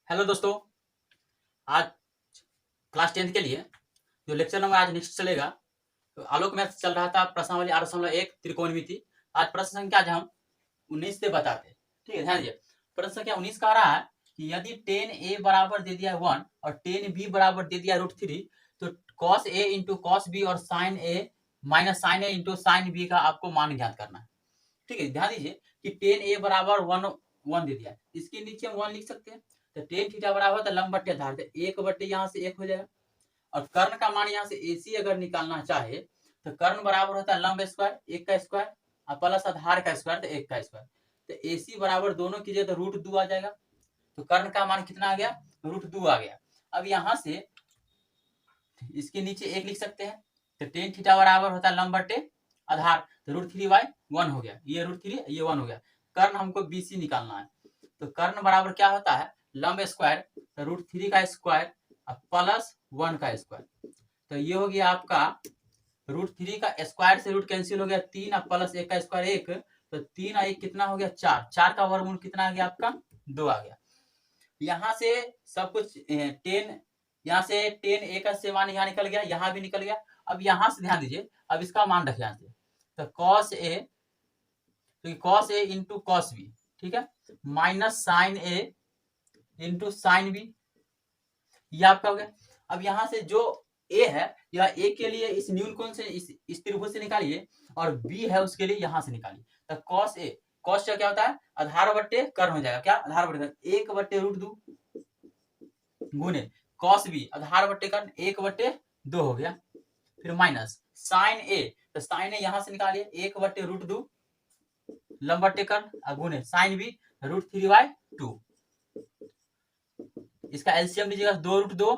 Hello दोस्तों, आज class 10th के लिए जो लेक्चर नंबर आज नेक्स्ट चलेगा तो आलोक मैथ चल रहा था प्रश्नावली 8.1 त्रिकोणमिति। आज प्रश्न संख्या आज हम 19 से बताते हैं। ठीक है, ध्यान दीजिए। प्रश्न संख्या 19 कह रहा है कि यदि टेन ए बराबर दे दिया 1 और टेन बी बराबर दे दिया √3 तो cos A into cos B और साइन ए माइनस साइन ए इंटू साइन बी का आपको मान ज्ञात करना है। ठीक है, ध्यान दीजिए कि टेन ए बराबर 1 दे दिया, इसके नीचे हम 1 लिख सकते हैं। तो टेन थीटा बराबर तो लंब बट्टे आधार, तो 1 बट्टे यहाँ से 1 हो जाएगा। और कर्ण का मान यहाँ से AC अगर निकालना चाहे तो कर्ण बराबर होता है लंब स्क्वायर 1 का स्क्वायर और प्लस आधार का स्क्वायर तो 1 का स्क्वायर। तो AC बराबर दोनों कीजिए तो √2 आ जाएगा। तो कर्ण का मान कितना आ गया? √2 आ गया। अब यहाँ से इसके नीचे 1 लिख सकते हैं। तो टेन थीटा बराबर होता है लंब बट्टे आधार, तो √3/1 हो गया। ये √3 ये 1 हो गया। कर्ण हमको BC निकालना है। तो कर्ण बराबर क्या होता है? लंब स्क्वायर तो √3 का स्क्वायर प्लस 1 का स्क्वायर। तो ये हो गया आपका √3 का स्क्वायर से रूट कैंसिल हो गया 3 और प्लस 1 का स्क्वायर 1, तो 3 और 1 कितना हो गया 4। 4 का वर्गमूल कितना आ गया आपका? 2 आ गया। यहाँ से सब कुछ 10, यहाँ से 10 से मान यहाँ निकल गया, यहाँ भी निकल गया। अब यहाँ से ध्यान दीजिए, अब इसका मान रखिए यहाँ से। तो कॉस ए, तो cos A into cos B, ठीक है, माइनस साइन ए इंटू साइन बी, ये आपका हो गया। अब यहाँ से जो ए है या ए के लिए इस न्यूनकोण से इस त्रिभुज से निकालिए और बी है उसके लिए यहाँ से निकालिए। तो कॉस ए, कॉस क्या होता है? आधार बट्टे कर्ण हो जाएगा। क्या? आधार बट्टे कर्ण, 1 बट्टे √2 गुने कॉस बी आधार बट्टे कर्ण 1 बट्टे 2 हो गया। फिर माइनस साइन ए, तो साइन ए यहाँ से निकालिए 1 बट्टे √2 लंब बट्टे कर्ण गुने साइन बी √3/2। इसका एलसीएम लीजिएगा 2√2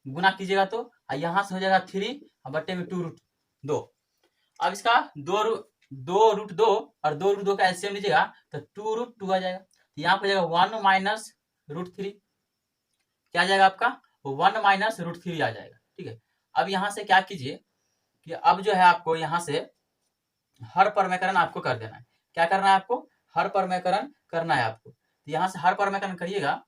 गुना कीजिएगा तो यहाँ से हो जाएगा 3 बट्टे में 2√2। अब इसका 2√2 और 2√2 का एलसीएम लीजिएगा तो 2√2 आ जाएगा। तो यहाँ पर जाएगा 1 माइनस √3, क्या आ जाएगा आपका? 1 माइनस √3 आ जाएगा। ठीक है, अब यहाँ से क्या कीजिए कि अब जो है आपको यहाँ से हर परमेकरण आपको कर देना है। क्या करना है आपको? हर परमेकरण करना है आपको। तो यहाँ से हर परमेकरण करिएगा।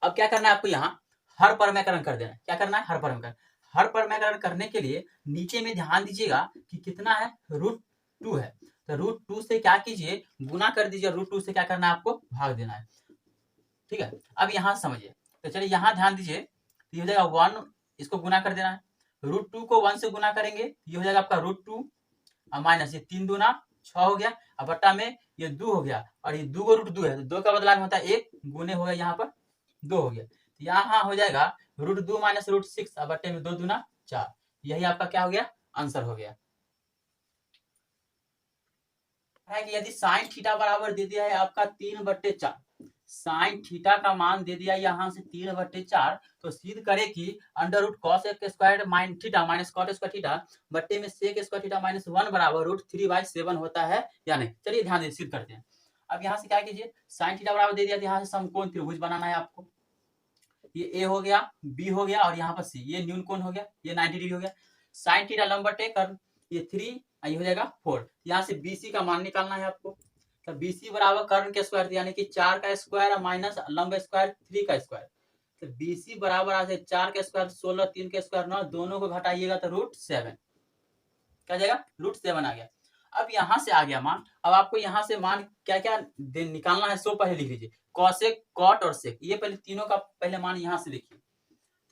अब क्या करना है आपको? यहाँ हर परमेकरण कर देना है। क्या करना है? हर परमेकरण। हर परमेकरण करने के लिए नीचे में ध्यान दीजिएगा कि कितना है? √2 है। तो √2 से क्या कीजिए? गुना कर दीजिए। √2 से क्या करना है आपको? भाग देना है। ठीक है, अब यहाँ समझिए। तो चलिए यहाँ ध्यान दीजिए, ये हो जाएगा 1, इसको गुना कर देना है। √2 को 1 से गुना करेंगे, ये हो जाएगा आपका √2 और माइनस ये 3 दूना 6 हो गया और बट्टा में ये 2 हो गया और ये 2 को √2 है तो 2 का बदला में होता है 1 गुने हो गया, यहाँ पर 2 हो गया। तो यहाँ हो जाएगा √2 माइनस √6 और बट्टे में 2 दूना 4। यही आपका क्या हो गया? आंसर हो गया। है कि यदि साइन थीटा बराबर दे दिया है आपका 3/4, साइन थीटा का मान दे दिया यहाँ से 3/4, तो सिद्ध करे कि √cos² mine theta minus cot² theta बट्टे में sec² थीटा माइनस 1 बराबर √3/7 होता है या नहीं। चलिए ध्यान दे सिद्ध करते हैं। अब यहाँ से क्या कीजिए? साइन थीटा बराबर दे दिया, यहाँ से समकोण त्रिभुज बनाना है आपको। ये ए हो गया, बी हो गया और यहाँ पर सी, ये न्यूनकोण हो गया, ये 90 डिग्री हो गया। साइन थीटा लंब बट्टे कर्ण, ये 3 ये हो जाएगा 4। यहाँ से BC का मान निकालना है आपको। तो BC बराबर कर्ण के स्क्वायर यानी कि 4 का स्क्वायर माइनस लंब स्क्वायर 3 का स्क्वायर। तो BC बराबर आ जाए 4 का स्क्वायर 16, 3 का स्क्वायर 9, दोनों को घटाइएगा तो √7 क्या जाएगा? √7 आ गया। अब यहाँ से आ गया मान। अब आपको यहाँ से मान क्या क्या निकालना है सो पहले लिख लीजिए। कॉसेक, कॉट और सेक, ये पहले तीनों का पहले मान यहाँ से लिखिए।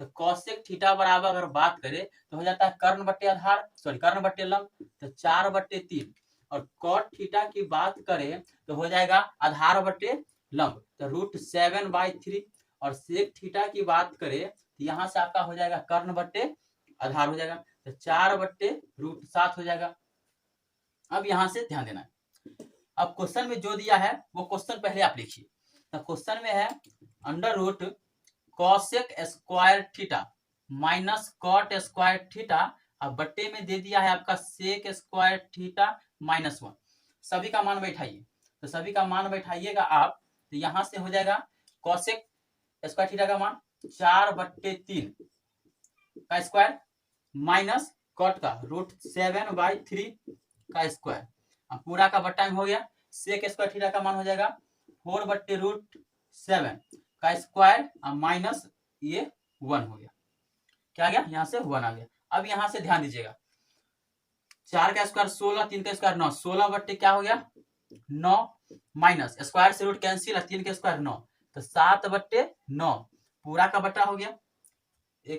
तो कॉसेक थीटा बराबर अगर बात करें तो हो जाता है कर्ण बट्टे आधार, सॉरी कर्ण बट्टे लंब, तो 4/3। और कॉट थीटा की बात करें तो हो जाएगा आधार बट्टे लंब, तो √7/3। और सेक थीटा की बात करें तो यहाँ से आपका हो जाएगा कर्ण बट्टे आधार हो जाएगा, तो 4/√7 हो जाएगा। अब यहाँ से ध्यान देना है। अब क्वेश्चन में जो दिया है वो क्वेश्चन पहले आप लिखिए। तो क्वेश्चन में है √cos² theta minus cot² theta और बट्टे में दे दिया है आपका sec² थीटा माइनस 1। सभी का मान बैठाइए। तो सभी का मान बैठाइएगा आप, तो यहाँ से हो जाएगा cos² थीटा का मान 4/3 का स्क्वायर माइनस कॉट का √7/3 का स्क्वायर। अब पूरा का बट्टा में हो गया, सेक स्क्वायर थीटा का मान हो जाएगा 4/√7 का स्क्वायर माइनस ये 1 हो गया। क्या आ गया? यहाँ से 1 आ गया। अब यहाँ से ध्यान दीजिएगा, 4 का स्क्वायर 16, 3 का स्क्वायर 9, 16 बट्टे क्या हो गया 9 माइनस स्क्वायर से रूट कैंसिल, 3 का स्क्वायर 9, तो 7/9 पूरा का बट्टा हो गया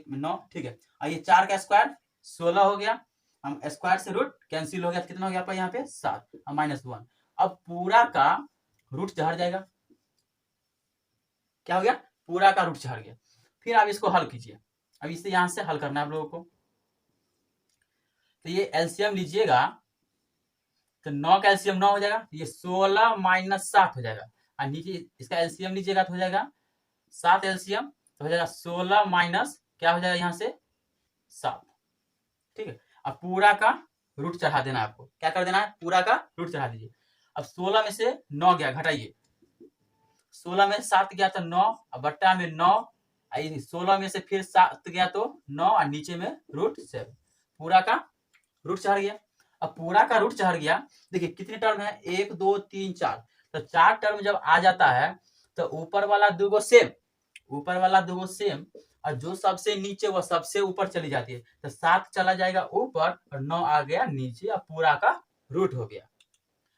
9। ठीक है, और ये 4 का स्क्वायर 16 हो गया, हम स्क्वायर से रूट कैंसिल हो गया, कितना हो गया आपका यहाँ पे 7 -1। अब पूरा का रूट चढ़ जाएगा, क्या हो गया पूरा का रूट चढ़ गया। फिर आप इसको हल कीजिए, अब इसे यहां से हल करना है आप लोगों को। तो ये एलसीएम लीजिएगा तो 9 का एलसीएम 9 हो जाएगा, ये 16 - 7 हो जाएगा, और नीचे इसका एलसीएम लीजिएगा तो हो जाएगा 7 एलसीएम, तो हो जाएगा 16 माइनस क्या हो जाएगा यहाँ से 7। ठीक है, अब पूरा का रूट चढ़ा देना है आपको, क्या कर देना है पूरा का रूट चढ़ा दीजिए। अब 16 में से 9 गया, घटाइए, 16 में 7 गया तो 9, अब बट्टा में 9, 16 में से फिर 7 गया तो 9, और नीचे में √7, पूरा का रूट चढ़ गया। अब पूरा का रूट चढ़ गया, देखिए कितने टर्म है 1 2 3 4, तो 4 टर्म जब आ जाता है तो ऊपर वाला दूगो सेम, ऊपर वाला दूगो सेम, और जो सबसे नीचे वो सबसे ऊपर चली जाती है, तो 7 चला जाएगा ऊपर और 9 आ गया नीचे, और पूरा का रूट हो गया।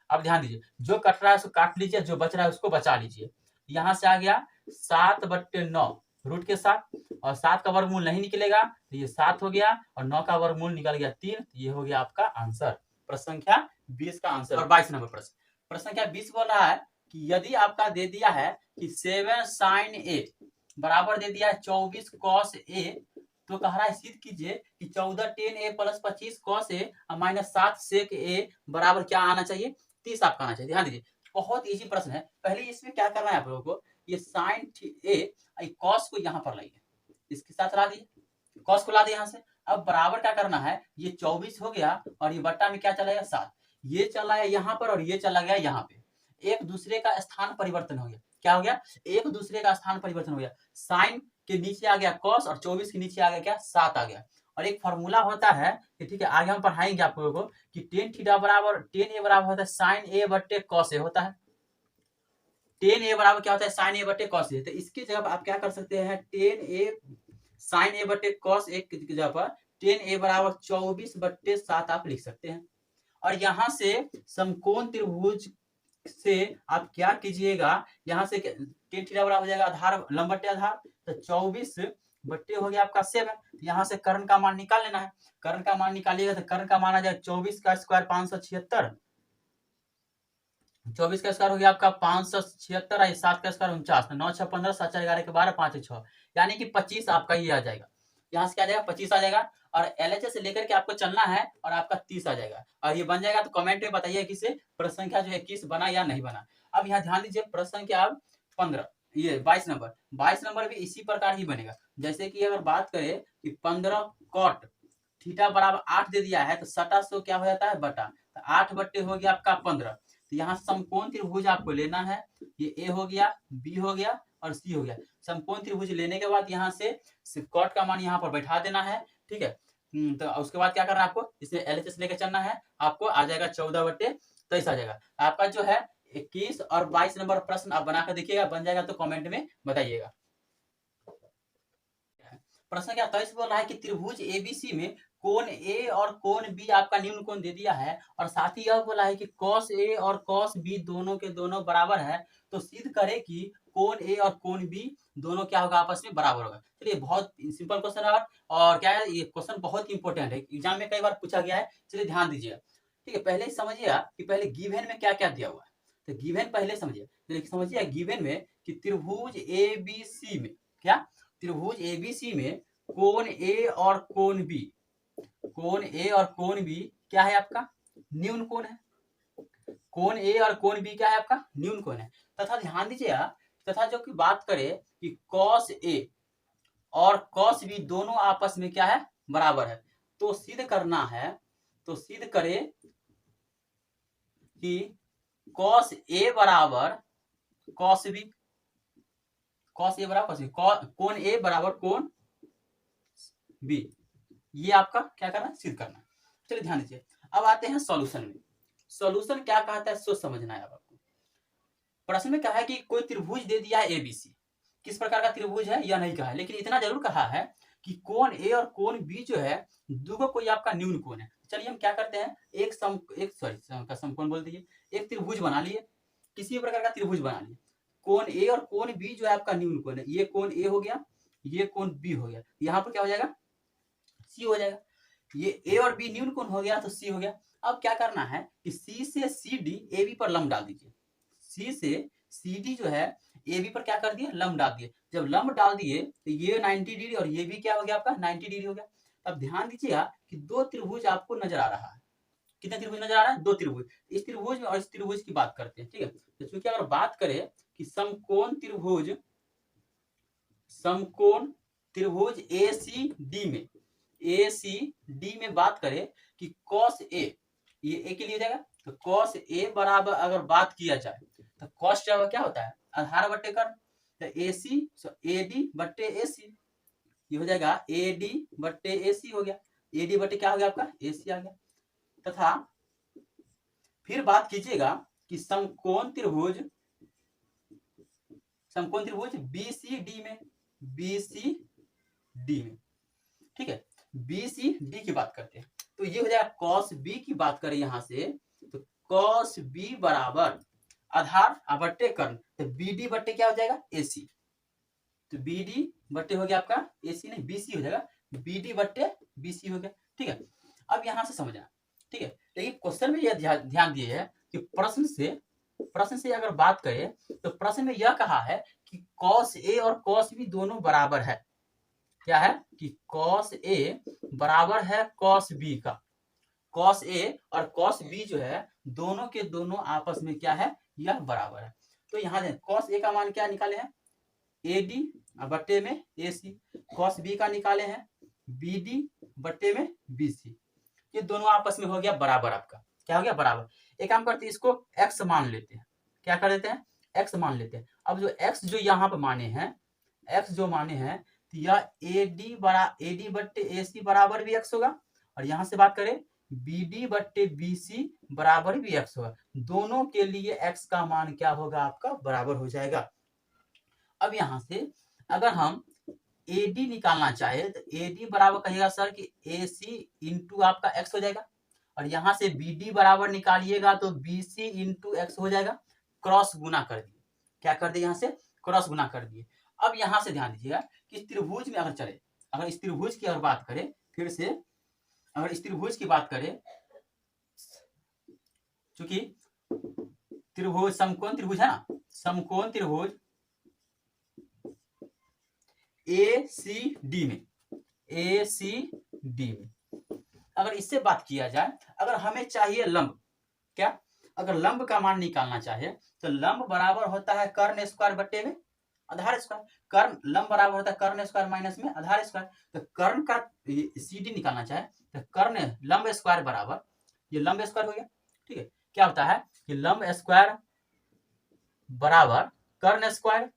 अब ध्यान दीजिए, जो कट रहा है उसको काट लीजिए, जो बच रहा है उसको बचा लीजिए। यहां से आ गया 7/9 रूट के साथ, और 7 का वर्गमूल नहीं निकलेगा तो ये 7 हो गया, और 9 का वर्गमूल निकल गया 3, ये हो गया आपका आंसर, प्रश्न संख्या 20 का आंसर। और 22 नंबर प्रश्न संख्या 20 बोल रहा है कि यदि आपका दे दिया है कि 7 sin A बराबर दे दिया है 24 cos A, तो कह रहा है सिद्ध कीजिए कि 14 tan A + 25 cos A minus 7 sec A बराबर क्या आना चाहिए 30 आपका आना चाहिए। ध्यान दीजिए, बहुत इजी प्रश्न है। पहले इसमें क्या करना है आप लोगों को, ये साइन ए कॉस को यहाँ पर लाइए, इसके साथ ला दिए, कॉस को ला दिए यहाँ से। अब बराबर क्या करना है, ये 24 हो गया, और ये बट्टा में क्या चला गया 7, ये चला गया यहाँ पर, और ये चला गया यहाँ पे, एक दूसरे का स्थान परिवर्तन हो गया। क्या हो गया, एक दूसरे का स्थान परिवर्तन हो गया। साइन के नीचे आ गया कॉस, और 24 के नीचे आ गया क्या 7 आ गया। और एक फॉर्मूला होता है कि ठीक है, आगे हम पढ़ाएंगे आप लोगों को कि tan थीटा बराबर tan A बराबर होता है sin A बट्टे cos A होता है। tan A बराबर क्या होता है sin A बट्टे cos A, तो इसकी जगह आप क्या कर सकते हैं, tan A sin A बट्टे cos A की जगह पर tan A बराबर 24/7 आप लिख सकते हैं। और यहाँ से समकोण त्रिभुज से आप क्या कीजिएगा, यहाँ से tan थीटा बराबर हो जाएगा आधार लंब बट्टे आधार, तो 24 बट्टे हो गया आपका 7। यहाँ से कर्ण का मान निकाल लेना है, कर्ण का मान निकालिएगा तो कर्ण का मान आ जाएगा 24 का स्क्वायर 576, 24 का स्क्वायर हो गया आपका 576, 7 का स्क्वायर 49, 9 6 15, 7 4 11 के 12, 5 6, यानी कि 25 आपका ये आ जाएगा। यहाँ से क्या आ जाएगा 25 आ जाएगा, और एलएचएस से लेकर के आपको चलना है, और आपका 30 आ जाएगा। और ये बन जाएगा तो कमेंट में बताइए कि से प्रश्न संख्या जो है 21 बना या नहीं बना। अब यहाँ ध्यान दीजिए, प्रश्न संख्या अब 15 ये 22 नंबर भी इसी प्रकार ही बनेगा। जैसे कि अगर बात करें कि 15 cot थीटा बराबर 8 दे दिया है, तो सटा सो क्या हो जाता है बटा, तो 8 बट्टे हो गया आपका 15। तो यहाँ समकोण त्रिभुज आपको लेना है, ये ए हो गया, बी हो गया और सी हो गया। समकोण त्रिभुज लेने के बाद यहाँ से कॉट का मान यहाँ पर बैठा देना है। ठीक है, तो उसके बाद क्या करना है आपको, इसे एलएचएस लेकर चलना है, आपको आ जाएगा 14/23 आ जाएगा। आपका जो है 21 और 22 नंबर प्रश्न आप बनाकर देखिएगा, बन जाएगा तो कमेंट में बताइएगा। प्रश्न क्या 23 बोल रहा है कि त्रिभुज एबीसी में कोण ए और कोण बी आपका निम्न कोण दे दिया है, और साथ ही यह बोला है कि cos ए और cos बी दोनों के दोनों बराबर है, तो सिद्ध करे कि कोण ए और कोण बी दोनों क्या होगा आपस में बराबर होगा। चलिए बहुत सिंपल क्वेश्चन है, और क्या है ये क्वेश्चन बहुत इंपॉर्टेंट है, एग्जाम में कई बार पूछा गया है। चलिए ध्यान दीजिएगा, ठीक है, पहले समझिएगा कि पहले गिवन में क्या क्या दिया हुआ है, तो गिवन पहले समझिए, समझिए गिवन में कि त्रिभुज एबीसी में क्या, त्रिभुज एबीसी में कोण ए और कोण बी, कोण ए और कोण बी क्या है आपका न्यून कोण है, कोण ए और कोण बी क्या है आपका न्यून कोण है। तथा ध्यान दीजिएगा, तथा जो कि बात करें कि cos ए और cos बी दोनों आपस में क्या है बराबर है, तो सिद्ध करना है, तो सिद्ध करे कि cos ए बराबर cos बी, cos ए बराबर cos बी, कोण ए बराबर कोण बी, ये आपका क्या करना है, सिद्ध करना है। चलिए ध्यान दीजिए, अब आते हैं सॉल्यूशन में। सॉल्यूशन क्या कहता है सोच समझना है आपको। प्रश्न में कहा है कि कोई त्रिभुज दे दिया है एबीसी, किस प्रकार का त्रिभुज है यह नहीं कहा है, लेकिन इतना जरूर कहा है कि कोण ए और कोण बी जो है दोनों कोई आपका न्यून कोण है। चलिए हम क्या करते हैं, एक समकोण बोल दीजिए, एक त्रिभुज बना लिए, किसी भी प्रकार का त्रिभुज बना लिए, कोण ए और कोण बी जो है आपका न्यून कोण है, ये कोण ए हो गया, ये कोण बी हो गया, यहाँ पर क्या हो जाएगा, सी हो जाएगा। ये ए और बी न्यून कोण हो गया तो सी हो गया। अब क्या करना है कि सी से सी डी ए बी पर लंब डाल दीजिए, सी से सी डी जो है ए बी पर क्या कर दिए, लंब डाल दिए। जब लंब डाल दिए तो ये 90 डिग्री और ये भी क्या हो गया आपका 90 डिग्री हो गया। अब ध्यान दीजिएगा कि दो त्रिभुज आपको नजर आ रहा है, कितने त्रिभुज नजर आ रहा है, दो त्रिभुज। इस त्रिभुज में और इस त्रिभुज की बात करते हैं, ठीक है। तो चूंकि अगर बात करें कि समकोण त्रिभुज ए सी डी में, ए सी डी में बात करें कि cos ए, ये ए के लिए हो जाएगा, तो cos ए बराबर अगर बात किया जाए तो cos क्या होता है, आधार बट्टे कर्ण, तो ए सी ए डी बट्टे ए सी, ये हो जाएगा ए डी बट्टे ए सी हो गया, ए डी बट्टे क्या हो गया आपका ए सी आ गया। तथा फिर बात कीजिएगा कि समकोण त्रिभुज बी सी डी में, बी सी डी में, ठीक है, बी सी डी की बात करते हैं, तो ये हो जाएगा cos बी की बात करें यहां से, तो cos बी बराबर आधार बट्टे कर्ण, तो बी डी बट्टे क्या हो जाएगा ए सी, तो बी डी बट्टे हो गया आपका ए सी नहीं बी सी हो जाएगा, बी डी बट्टे बी सी हो गया, ठीक है। अब यहां से समझना, ठीक है, लेकिन क्वेश्चन में यह ध्यान दिए है कि प्रश्न से अगर बात करें तो प्रश्न में यह कहा है कि cos ए और cos बी दोनों बराबर है, क्या है कि cos ए बराबर है cos बी का, cos ए और cos बी जो है दोनों के दोनों आपस में क्या है, यह बराबर है। तो यहाँ cos ए का मान क्या निकाले हैं, ए डी बट्टे में ए सी, cos बी का निकाले हैं बी डी बट्टे में बी सी, ये दोनों आपस में हो गया बराबर, आपका क्या हो गया बराबर। एक काम करते हैं, इसको x मान लेते हैं, क्या कर देते हैं, x मान लेते हैं। अब जो x जो यहाँ पे माने हैं, x जो माने हैं, तो यह ए डी बट्टे ए सी बराबर भी x होगा, और यहाँ से बात करें बी डी बट्टे बी सी बराबर भी x होगा, दोनों के लिए x का मान क्या होगा आपका बराबर हो जाएगा। अब यहाँ से अगर हम ए डी निकालना चाहे तो ए डी बराबर कहिएगा सर कि ए सी इंटू आपका x हो जाएगा, और यहाँ से बी डी बराबर निकालिएगा तो बी सी इंटू एक्स हो जाएगा, क्रॉस गुना कर दिए, क्या कर दिए यहाँ से क्रॉस गुना कर दिए। अब यहाँ से ध्यान दीजिएगा कि त्रिभुज में अगर चले, अगर इस त्रिभुज की अगर बात करें, फिर से अगर इस त्रिभुज की बात करें, चूंकि त्रिभुज समकोण त्रिभुज है ना, समकोण त्रिभुज ए सी डी में अगर इससे बात किया जाए, अगर हमें चाहिए लंब, क्या अगर लंब का मान निकालना चाहे तो लंब बराबर होता है कर्ण स्क्वायर बट्टे में आधार स्क्वायर, कर्ण लंब बराबर होता है कर्ण स्क्वायर माइनस में आधार स्क्वायर, तो कर्ण का सी डी निकालना चाहे तो कर्ण लंब स्क्वायर बराबर, ये लंब स्क्वायर हो गया, ठीक है, क्या होता है कि लंब स्क्वायर बराबर कर्ण स्क्वायर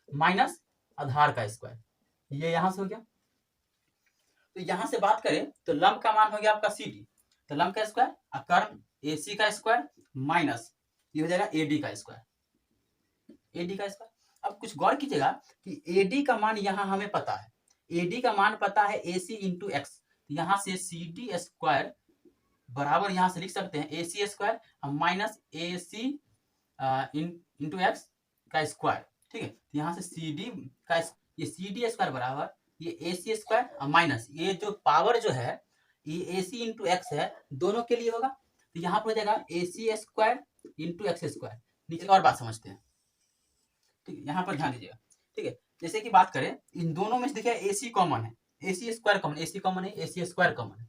माइनस आधार का स्क्वायर, ये यहां से हो गया। तो यहां से बात करें तो लंब का मान हो गया आपका सी डी, तो लंब का स्क्वायर और कर्ण ए सी का स्क्वायर माइनस ये हो जाएगा ए डी का स्क्वायर, ए डी का स्क्वायर। अब कुछ गौर कीजिएगा कि ए डी का मान यहाँ हमें पता है, ए डी का मान पता है ए सी इंटू एक्स, यहाँ से सी डी स्क्वायर बराबर यहाँ से लिख सकते हैं ए सी स्क्वायर माइनस ए सी इंटू एक्स का स्क्वायर, ठीक है, यहाँ से सी डी का ये सी डी स्क्वायर बराबर ये ए सी स्क्वायर माइनस ये जो पावर जो है ये ए सी इंटू एक्स है, दोनों के लिए होगा, तो यहाँ पर हो जाएगा ए सी स्क्वायर इंटू एक्स स्क्वायर। नीचे और बात समझते हैं, ठीक है, यहाँ पर ध्यान दीजिएगा, ठीक है, जैसे कि बात करें इन दोनों में से देखिए ए सी कॉमन है, ए सी स्क्वायर कॉमन, ए सी कॉमन है, ए सी स्क्वायर कॉमन है,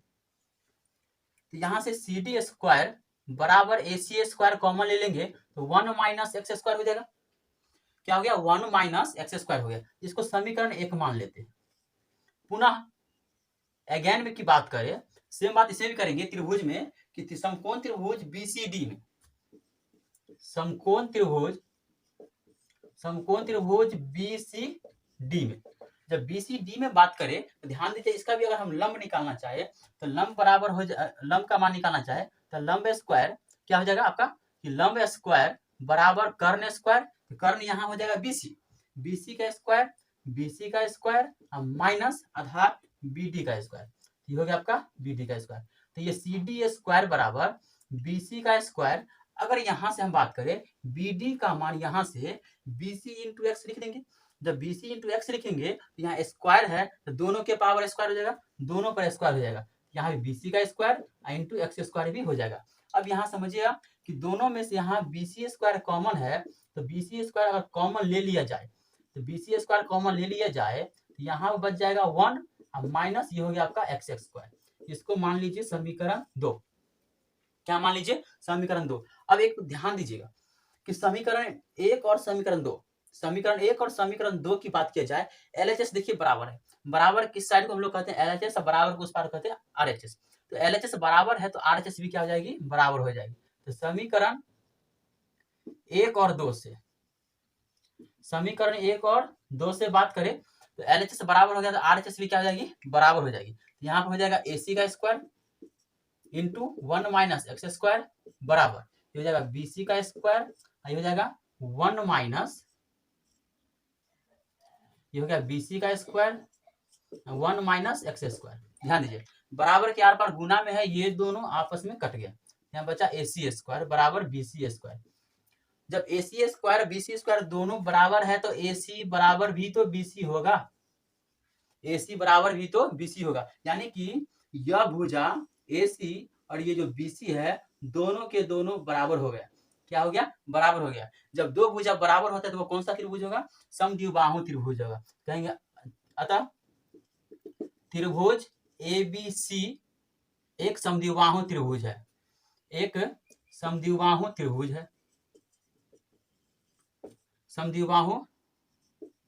तो यहाँ से सी डी स्क्वायर बराबर ए सी स्क्वायर कॉमन ले लेंगे तो 1 माइनस एक्स स्क्वायर हो जाएगा, क्या हो गया 1 माइनस एक्स स्क्वायर हो गया, इसको समीकरण 1 मान लेते हैं। पुनः अगेन में की बात करें, सेम बात इसे भी करेंगे त्रिभुज में कि समकोण त्रिभुज बीसीडी में, समकोण त्रिभुज बीसीडी में जब BCD में बात करें तो ध्यान दीजिए, इसका भी अगर हम लंब निकालना चाहे तो लंब बराबर हो लंब का मान निकालना चाहे तो लंब स्क्वायर क्या हो जाएगा आपका कि लंब स्क्वायर बराबर कर्ण स्क्वायर, तो कर्ण यहाँ हो जाएगा BC का स्क्वायर माइनस आधार BD का स्क्वायर, ये हो गया आपका BD का स्क्वायर। तो ये CD स्क्वायर बराबर BC का स्क्वायर। अगर यहाँ से हम बात करें BD का मान यहाँ से BC इंटू एक्स लिख देंगे। जब BC इंटू एक्स लिखेंगे तो यहाँ स्क्वायर है तो दोनों के पावर स्क्वायर हो जाएगा, दोनों पर स्क्वायर हो जाएगा, यहाँ भी BC का स्क्वायर इंटू एक्स स्क्वायर भी हो जाएगा। अब यहाँ समझिएगा कि दोनों में से यहाँ BC स्क्वायर कॉमन है, तो BC स्क्वायर अगर कॉमन ले लिया जाए तो BC स्क्वायर कॉमन ले लिया जाए तो यहाँ बच जाएगा 1 माइनस ये हो गया आपका एक्स स्क्वायर। इसको मान लीजिए समीकरण 2। क्या मान लीजिए? समीकरण 2। अब एक ध्यान दीजिएगा कि समीकरण 1 और समीकरण 2, समीकरण 1 और समीकरण 2 की बात किया जाए, LHS देखिए बराबर है। बराबर किस साइड को हम लोग कहते हैं LHS, और बराबर को उस पार कहते हैं RHS। तो LHS बराबर है तो RHS भी क्या हो जाएगी? बराबर हो जाएगी। तो समीकरण 1 और 2 से, समीकरण 1 और 2 से बात करें तो LHS बराबर हो गया तो RHS भी क्या हो जाएगी? बराबर हो जाएगी। यहाँ पे हो जाएगा AC का square into 1 minus x square बराबर ये हो जाएगा BC का स्क्वायर, ये हो जाएगा 1 माइनस ये हो गया BC का स्क्वायर 1 माइनस एक्स स्क्वायर। ध्यान दीजिए बराबर के आर पार गुना में है, ये दोनों आपस में कट गया, यहाँ बचा AC स्क्वायर बराबर BC स्क्वायर। जब AC स्क्वायर BC स्क्वायर दोनों बराबर है तो AC बराबर भी तो BC होगा, AC बराबर भी तो BC होगा, यानी कि यह भुजा AC और ये जो BC है दोनों के दोनों बराबर हो गया। क्या हो गया? बराबर हो गया। जब दो भुजा बराबर होता है तो वो कौन सा त्रिभुज होगा? समद्विबाहु त्रिभुज होगा। कहेंगे अतः त्रिभुज ABC एक समद्विबाहु त्रिभुज है, एक समद्विबाहु त्रिभुज है, समद्विबाहु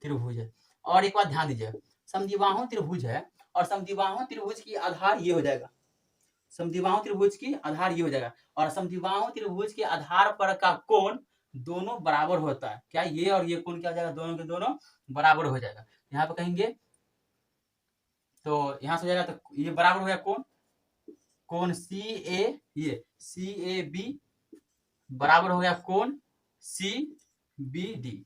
त्रिभुज है। और एक बात ध्यान दीजिए, समद्विबाहु त्रिभुज है और समद्विबाहु त्रिभुज की आधार ये हो जाएगा, समद्विबाहु त्रिभुज की आधार ये हो जाएगा, और समद्विबाहु त्रिभुज के आधार पर का कोण दोनों बराबर होता है। क्या ये और ये कोण क्या हो जाएगा? दोनों के दोनों बराबर हो जाएगा। यहाँ पे कहेंगे तो यहाँ से हो जाएगा तो ये बराबर हो गया कोण CA, ये CAB बराबर हो गया कोण CBD,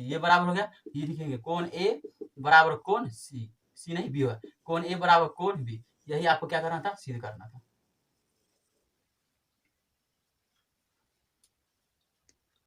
ये बराबर हो गया। ये लिखेंगे कोण A बराबर कोण C नहीं B होगा, कोण A बराबर कोण B। यही आपको क्या करना था? सिद्ध करना था।